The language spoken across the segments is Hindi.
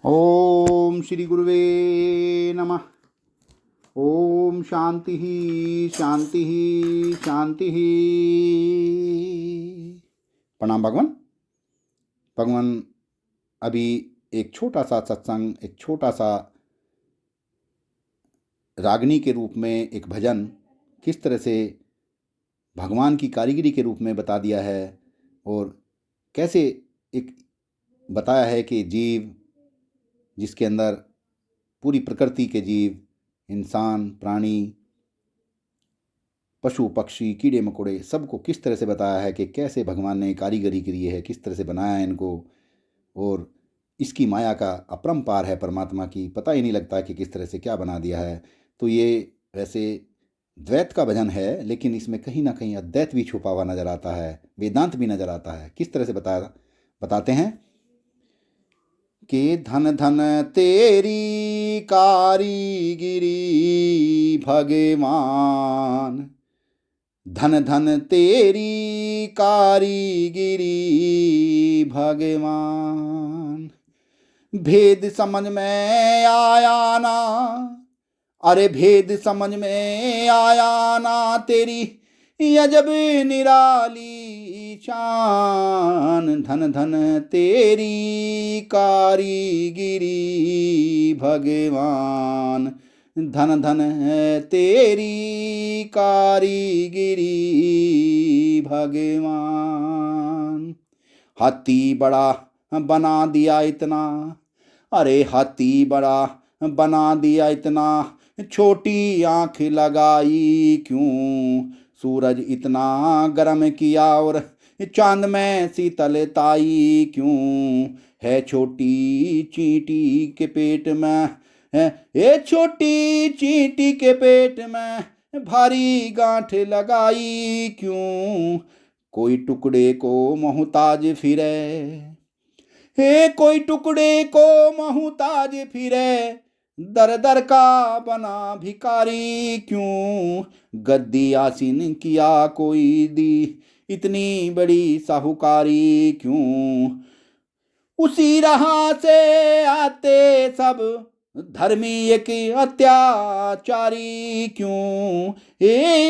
ओम श्री गुरुवे नमः। ओम शांति ही शांति ही शांति ही। प्रणाम भगवान। भगवान अभी एक छोटा सा सत्संग, एक छोटा सा रागनी के रूप में एक भजन किस तरह से भगवान की कारीगरी के रूप में बता दिया है, और कैसे एक बताया है कि जीव जिसके अंदर पूरी प्रकृति के जीव, इंसान, प्राणी, पशु पक्षी, कीड़े मकोड़े, सबको किस तरह से बताया है कि कैसे भगवान ने कारीगरी की है, किस तरह से बनाया है इनको। और इसकी माया का अपरंपार है परमात्मा की, पता ही नहीं लगता कि किस तरह से क्या बना दिया है। तो ये वैसे द्वैत का भजन है, लेकिन इसमें कहीं ना कहीं अद्वैत भी छुपा हुआ नजर आता है, वेदांत भी नजर आता है। किस तरह से बताते हैं कि धन धन तेरी कारीगिरी भगवान, धन धन तेरी कारीगिरी भगवान। भेद समझ में आया ना, अरे भेद समझ में आया ना तेरी अजब निराली शान। धन धन तेरी कारीगिरी भगवान, धन धन तेरी कारीगिरी भगवान। हाथी बड़ा बना दिया इतना, अरे हाथी बड़ा बना दिया इतना, छोटी आंख लगाई क्यों। सूरज इतना गर्म किया और चांद में शीतलताई क्यों। है छोटी चींटी के पेट में, है छोटी चींटी के पेट में भारी गांठ लगाई क्यों। कोई टुकड़े को मोहताज फिरे, हे कोई टुकड़े को मोहताज फिरे, दर दर का बना भिखारी क्यों। गद्दी आसीन किया कोई दी इतनी बड़ी साहूकारी क्यों। उसी राह से आते सब धर्मी एक अत्याचारी क्यों।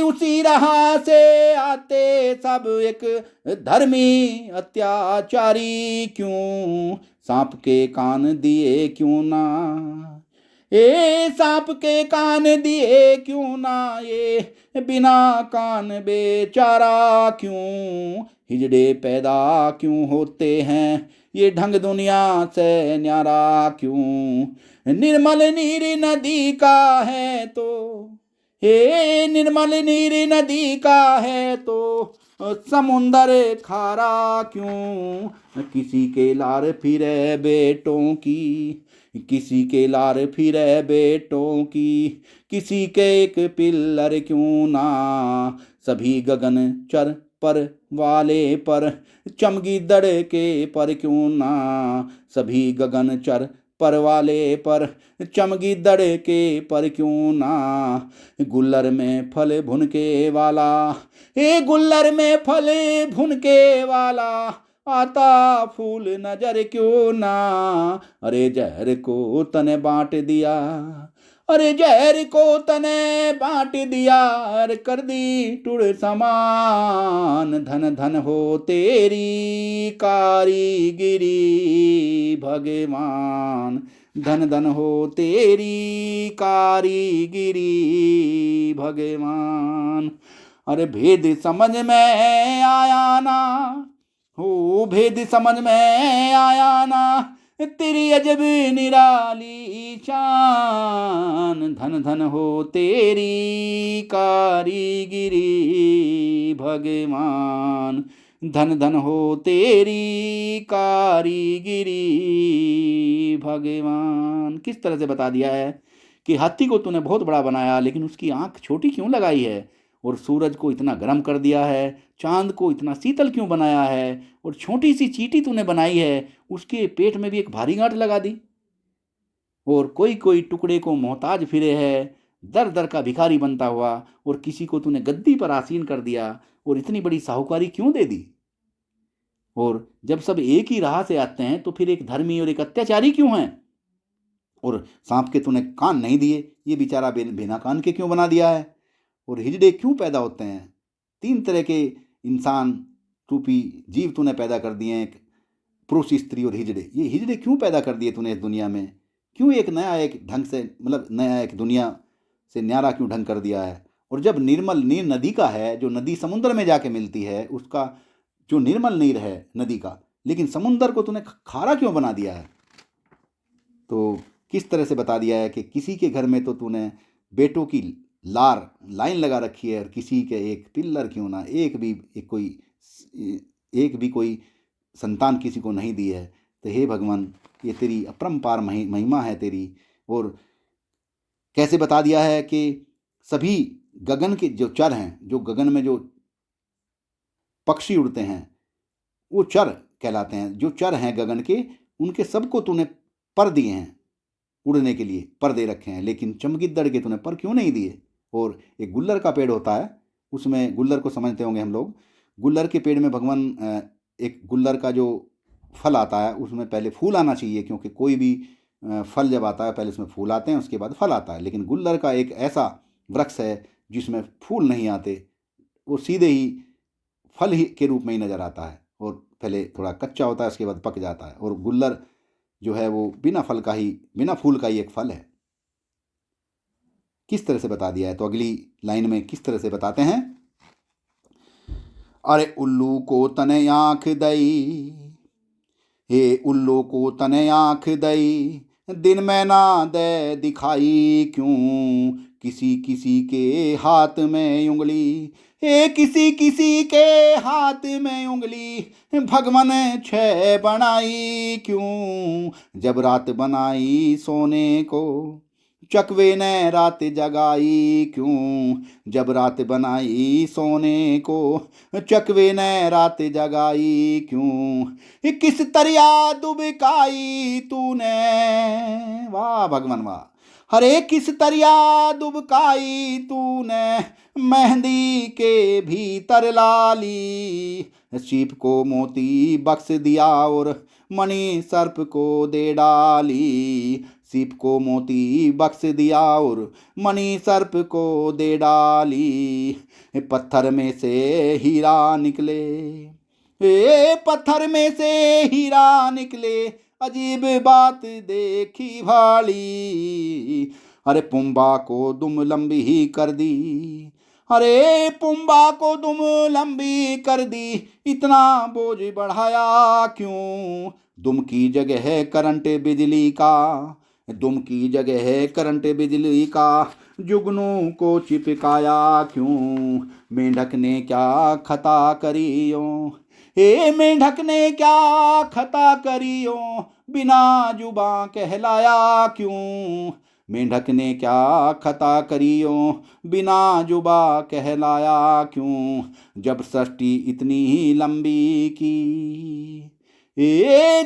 उसी राह से आते सब एक धर्मी अत्याचारी क्यों। सांप के कान दिए क्यों ना, सांप के कान दिए क्यों ना, ये बिना कान बेचारा क्यों। हिजड़े पैदा क्यों होते हैं, ये ढंग दुनिया से न्यारा क्यों। निर्मल नीर नदी का है तो, हे निर्मल नीर नदी का है तो समुंदर खारा क्यों। किसी के लार फिरे बेटों की, किसी के लार फिरे बेटों की, किसी के एक पिल्लर क्यों ना। सभी गगन चर पर वाले पर चमगीदड़ के पर क्यों ना। सभी गगन चर पर वाले पर चमगीदड़ के पर क्यों ना। गुल्लर में फल भुनके वाला, गुल्लर में फल भुनके वाला, आता फूल नजर क्यों ना। अरे जहर को तने बांट दिया, अरे जहर को तने बांट दिया, अरे कर दी टुड़ समान। धन धन हो तेरी कारीगिरी भगवान, धन धन हो तेरी कारीगिरी भगवान। अरे भेद समझ में आया ना, हो भेद समझ में आया ना तेरी अजब निराली शान। धन धन हो तेरी कारीगिरी भगवान, धन धन हो तेरी कारीगिरी भगवान। किस तरह से बता दिया है कि हाथी को तूने बहुत बड़ा बनाया, लेकिन उसकी आंख छोटी क्यों लगाई है। और सूरज को इतना गर्म कर दिया है, चांद को इतना शीतल क्यों बनाया है। और छोटी सी चींटी तूने बनाई है, उसके पेट में भी एक भारी गांठ लगा दी। और कोई कोई टुकड़े को मोहताज फिरे है, दर दर का भिखारी बनता हुआ। और किसी को तूने गद्दी पर आसीन कर दिया, और इतनी बड़ी साहूकारी क्यों दे दी। और जब सब एक ही राह से आते हैं तो फिर एक धर्मी और एक अत्याचारी क्यों हैं। और सांप के तूने कान नहीं दिए, ये बेचारा बिना कान के क्यों बना दिया है। और हिजड़े क्यों पैदा होते हैं, 3 तरह के इंसान रूपी जीव तूने पैदा कर दिए हैं, पुरुष, स्त्री और हिजड़े। ये हिजड़े क्यों पैदा कर दिए तूने इस दुनिया में, क्यों एक नया एक ढंग से, मतलब नया एक दुनिया से न्यारा क्यों ढंग कर दिया है। और जब निर्मल नीर नदी का है, जो नदी समुद्र में जाके मिलती है, उसका जो निर्मल नीर है नदी का, लेकिन समुद्र को तूने खारा क्यों बना दिया है। तो किस तरह से बता दिया है कि किसी के घर में तो तूने बेटों की लाइन लगा रखी है, और किसी के एक पिल्लर क्यों ना, एक भी कोई संतान किसी को नहीं दी है। तो हे भगवान, ये तेरी अपरंपार महिमा है तेरी। और कैसे बता दिया है कि सभी गगन के जो चर हैं, जो गगन में जो पक्षी उड़ते हैं, वो चर कहलाते हैं। जो चर हैं गगन के, उनके सबको तूने पर दिए हैं, उड़ने के लिए पर दे रखे हैं, लेकिन चमगिद्दड़ के तूने पर क्यों नहीं दिए। और एक गुल्लर का पेड़ होता है, उसमें गुल्लर को समझते होंगे हम लोग। गुल्लर के पेड़ में भगवान, एक गुल्लर का जो फल आता है उसमें पहले फूल आना चाहिए, क्योंकि कोई भी फल जब आता है पहले उसमें फूल आते हैं, उसके बाद फल आता है। लेकिन गुल्लर का एक ऐसा वृक्ष है जिसमें फूल नहीं आते, वो सीधे ही फल ही के रूप में ही नज़र आता है, और पहले थोड़ा कच्चा होता है, उसके बाद पक जाता है। और गुल्लर जो है वो बिना फूल का ही एक फल है। किस तरह से बता दिया है, तो अगली लाइन में किस तरह से बताते हैं। अरे उल्लू को तने आँख दई, हे उल्लू को तने आँख दई, दिन में ना दे दिखाई क्यों, किसी किसी के हाथ में उंगली, हे किसी किसी के हाथ में उंगली, भगवान छह बनाई क्यों, जब रात बनाई सोने को, चकवे ने रात जगाई क्यों, जब रात बनाई सोने को, चकवे ने रात जगाई क्यों, किस तरिया दुबकाई तूने, वाह भगवान वाह। हरे किस तरिया दुबकाई तूने, मेहंदी के भीतर लाली, सीप को मोती बख्श दिया और मणि सर्प को दे डाली, सीप को मोती बख्श दिया और मणि सर्प को दे डाली, पत्थर में से हीरा निकले, पत्थर में से हीरा निकले, अजीब बात देखी भाली, अरे पुम्बा को दुम लंबी ही कर दी, अरे पुम्बा को दुम लंबी कर दी, इतना बोझ बढ़ाया क्यों, दुम की जगह है करंट बिजली का, दुम की जगह है करंट बिजली का, जुगनू को चिपकाया क्यों, मेंढक ने क्या खता करियो, हे मेंढक ने क्या खता करियो, बिना जुबां कहलाया क्यों, मेंढक ने क्या खता करियो, बिना जुबा कहलाया क्यों, जब सृष्टि इतनी ही लंबी की,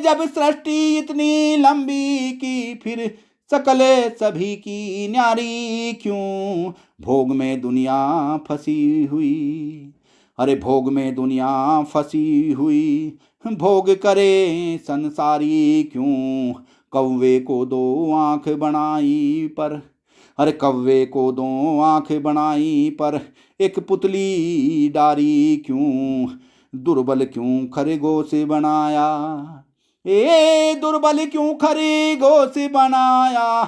जब सृष्टि इतनी लंबी की, फिर सकले सभी की न्यारी क्यों, भोग में दुनिया फंसी हुई, अरे भोग में दुनिया फंसी हुई, भोग करे संसारी क्यों, कौवे को दो आँख बनाई पर, अरे कौवे को दो आँख बनाई पर, एक पुतली डारी क्यों, दुर्बल क्यों खरगोश बनाया, दुर्बल क्यों खरगोश बनाया,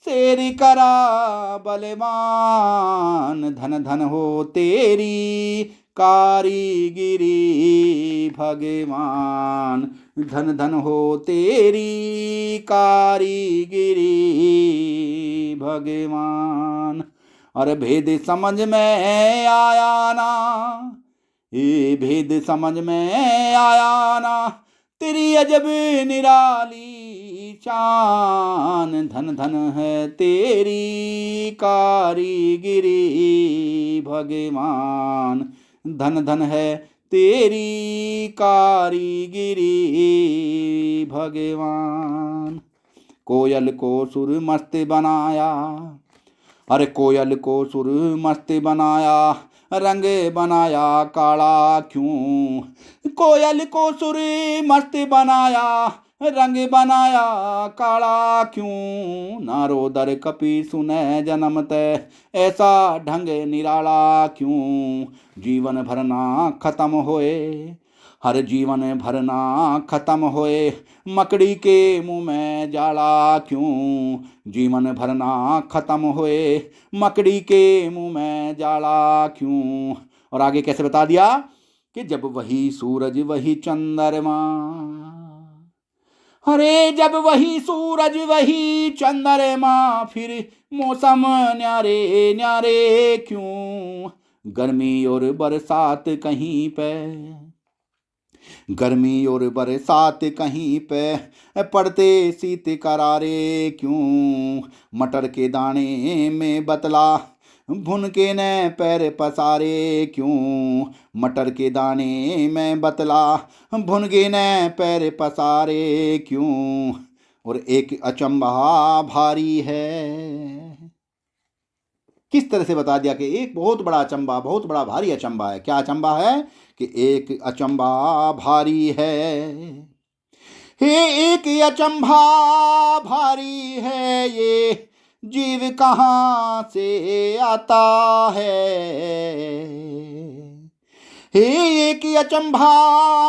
शेर करा बलवान, धन धन हो तेरी कारीगिरी भगवान, धन धन हो तेरी कारीगिरी भगवान। अरे भेद समझ में आया ना, ये भेद समझ में आया ना, तेरी अजब निराली शान, धन धन है तेरी कारीगिरी भगवान, धन धन है तेरी कारीगिरी भगवान। कोयल को सुर मस्त बनाया, अरे कोयल को सुर मस्त बनाया, रंग बनाया काला क्यों, कोयल को सुर मस्त बनाया, रंग बनाया काला क्यों, नारोदर कपि सुनै जन्म तै, ऐसा ढंग निराला क्यों, जीवन भर ना खत्म होए, हर जीवन भर ना खत्म होए, मकड़ी के मुंह में जाला क्यों, जीवन भर ना खत्म होए, मकड़ी के मुंह में जाला क्यों। और आगे कैसे बता दिया कि जब वही सूरज वही चंद्रमा, अरे जब वही सूरज वही चंद्रमा, फिर मौसम न्यारे न्यारे क्यों, गर्मी और बरसात कहीं पे, गर्मी और बरसात कहीं पे, पड़ते शीत करारे क्यों, मटर के दाने में बतला, भुन के न पैर पसारे क्यों, मटर के दाने में बतला, भुन के न पैर पसारे क्यों। और एक अचंभा भारी है, किस तरह से बता दिया कि एक बहुत बड़ा अचंभा, बहुत बड़ा भारी अचंभा है। क्या अचंभा है कि एक अचंभा भारी है, हे एक अचंभा भारी है, ये जीव कहाँ से आता है, हे एक अचंभा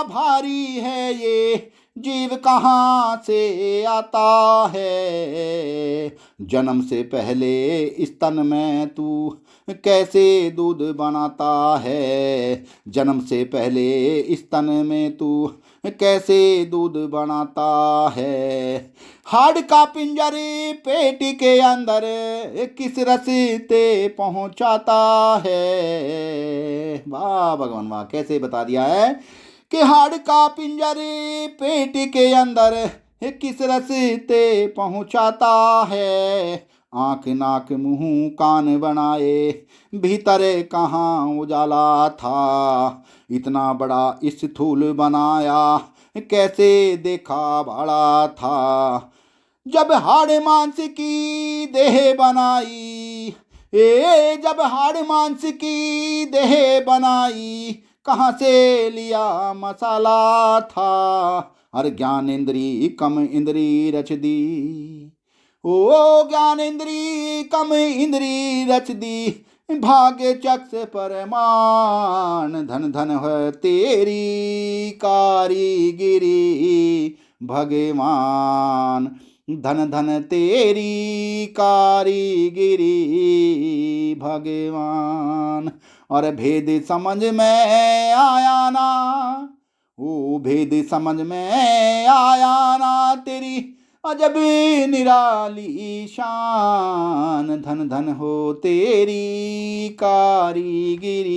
भारी है, ये जीव कहाँ से आता है, जन्म से पहले स्तन में तू कैसे दूध बनाता है, जन्म से पहले स्तन में तू कैसे दूध बनाता है, हाड़ का पिंजर पेट के अंदर किस रस्ते पहुंचाता है। वाह भगवान वाह, कैसे बता दिया है कि हाड़ का पिंजर पेट के अंदर किस रस्ते पहुंचाता है, आँख नाक मुंह कान बनाए भीतर कहाँ उजाला था, इतना बड़ा स्थूल बनाया कैसे देखा बड़ा था, जब हाड़ मांस की देह बनाई, जब हाड़ मांस की देह बनाई, कहाँ से लिया मसाला था, हर ज्ञान इंद्री कम इंद्री रच दी, ओ ज्ञान इंद्री कम इंद्री रच दी, भाग्य चक्ष परमान, धन धन है तेरी कारीगिरी भगवान, धन धन तेरी कारीगिरी भगवान। और भेद समझ में आया ना, ओ भेद समझ में आया ना, तेरी अजब निराली शान, धन धन हो तेरी कारीगिरी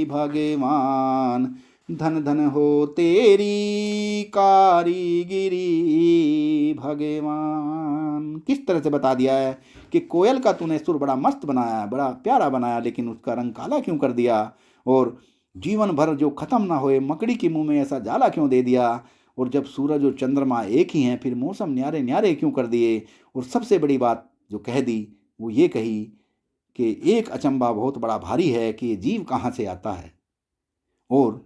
भगवान, धन धन हो तेरी कारीगिरी भगवान। किस तरह से बता दिया है कि कोयल का तूने सुर बड़ा मस्त बनाया, बड़ा प्यारा बनाया, लेकिन उसका रंग काला क्यों कर दिया, और जीवन भर जो खत्म ना होए मकड़ी के मुंह में ऐसा जाला क्यों दे दिया, और जब सूरज और चंद्रमा एक ही हैं फिर मौसम न्यारे न्यारे क्यों कर दिए। और सबसे बड़ी बात जो कह दी वो ये कही कि एक अचंभा बहुत बड़ा भारी है कि ये जीव कहाँ से आता है, और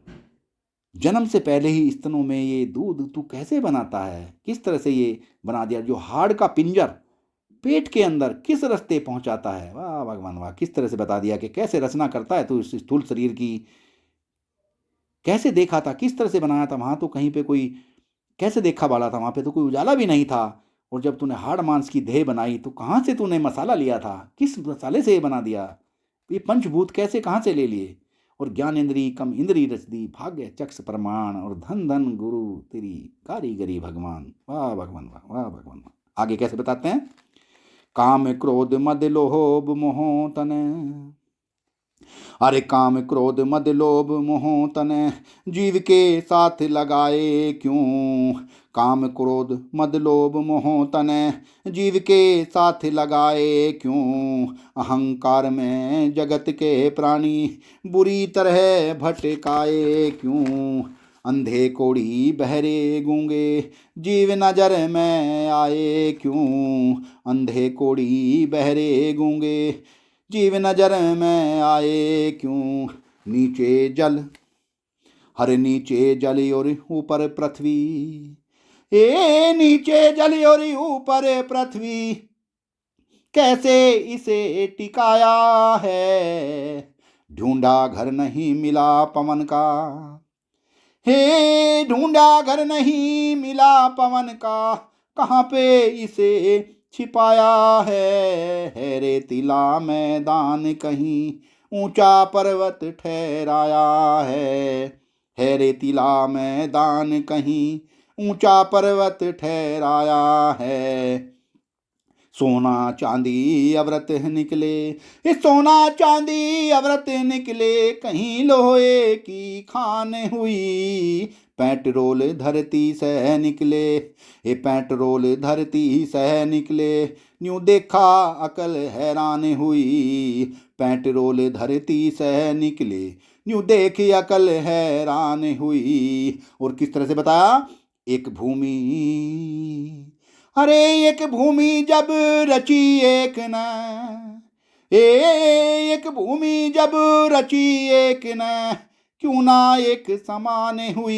जन्म से पहले ही स्तनों में ये दूध तू कैसे बनाता है, किस तरह से ये बना दिया, जो हाड़ का पिंजर पेट के अंदर किस रास्ते पहुंचाता है। वाह भगवान वाह, किस तरह से बता दिया कि कैसे रचना करता है तू इस स्थूल शरीर की, कैसे देखा था, किस तरह से बनाया था, वहां तो कहीं पे कोई कैसे देखा वाला था, वहां पे तो कोई उजाला भी नहीं था, और जब तूने हाड़ मांस की देह बनाई तो कहाँ से तूने मसाला लिया था, किस मसाले से ये बना दिया, ये पंचभूत कैसे कहाँ से ले लिए, और ज्ञान इंद्री कम इंद्री रच दी, भाग्य चक्ष प्रमाण, और धन धन गुरु तेरी कारीगरी भगवान। वाह भगवान वाह, वाह भगवान वाह। आगे कैसे बताते हैं, काम क्रोध मद लोभ मोह तने, अरे काम क्रोध मद लोभ मोह तने, जीव के साथ लगाए क्यों, काम क्रोध मद लोभ मोह तने, जीव के साथ लगाए क्यों, अहंकार में जगत के प्राणी बुरी तरह भटकाए क्यों, अंधे कोढ़ी बहरे गूंगे जीव नजर में आए क्यों, अंधे कोढ़ी बहरे गूंगे जीव नजर में आए क्यों, नीचे जल हर नीचे जल और ऊपर पृथ्वी, ये नीचे जल और ऊपर पृथ्वी, कैसे इसे टिकाया है। ढूंढा घर नहीं मिला पवन का, हे ढूंढा घर नहीं मिला पवन का, कहाँ पे इसे छिपाया है रेतीला मैदान कहीं ऊंचा पर्वत ठहराया है रेतीला मैदान कहीं ऊंचा पर्वत ठहराया है। सोना चांदी अवरत निकले, ये सोना चांदी अवरत निकले, कहीं लोहे की खान हुई। पेट्रोल धरती से निकले, ये पेट्रोल धरती से निकले, न्यू देखा अकल हैरान हुई। पेट्रोल धरती से निकले, न्यू देखी अकल हैरान हुई। और किस तरह से बताया, एक भूमि, अरे एक भूमि जब रची एक न, एक भूमि जब रची एक न, क्यों ना एक समान हुई।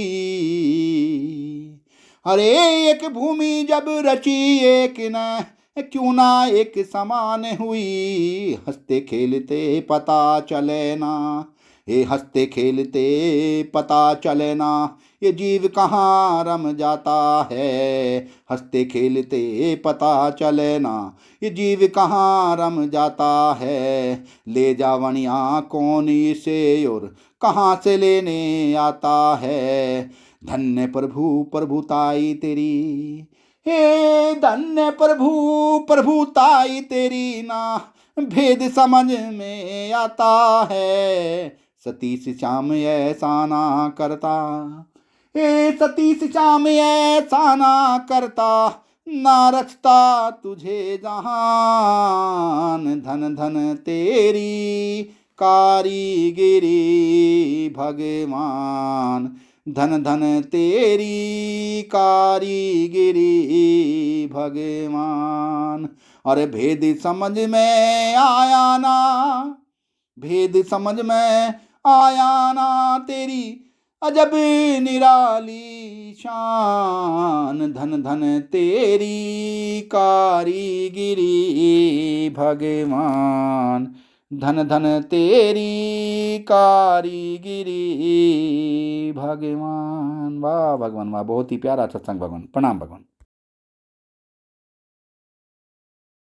अरे एक भूमि जब रची एक न, क्यों ना एक समान हुई। हंसते खेलते पता चले ना, ये हंसते खेलते पता चले ना, ये जीव कहाँ रम जाता है। हंसते खेलते पता चले ना, ये जीव कहाँ रम जाता है। ले जावनिया कौन इसे और कहाँ से लेने आता है। धन्य प्रभु प्रभुताई तेरी, हे धन्य प्रभु प्रभुताई तेरी ना, भेद समझ में आता है। सतीश श्याम ऐसा ना करता, हे सतीश श्याम ऐसा ना करता, ना रचता तुझे जहान। धन धन तेरी कारीगिरी भगवान, धन धन तेरी कारीगिरी भगवान। अरे भेद समझ में आया ना, भेद समझ में आया ना, तेरी अजब निराली शान। धन धन तेरी कारीगिरी भगवान, धन धन तेरी कारीगिरी भगवान। वाह भगवान वाह, बहुत ही प्यारा सत्संग भगवान। प्रणाम भगवान।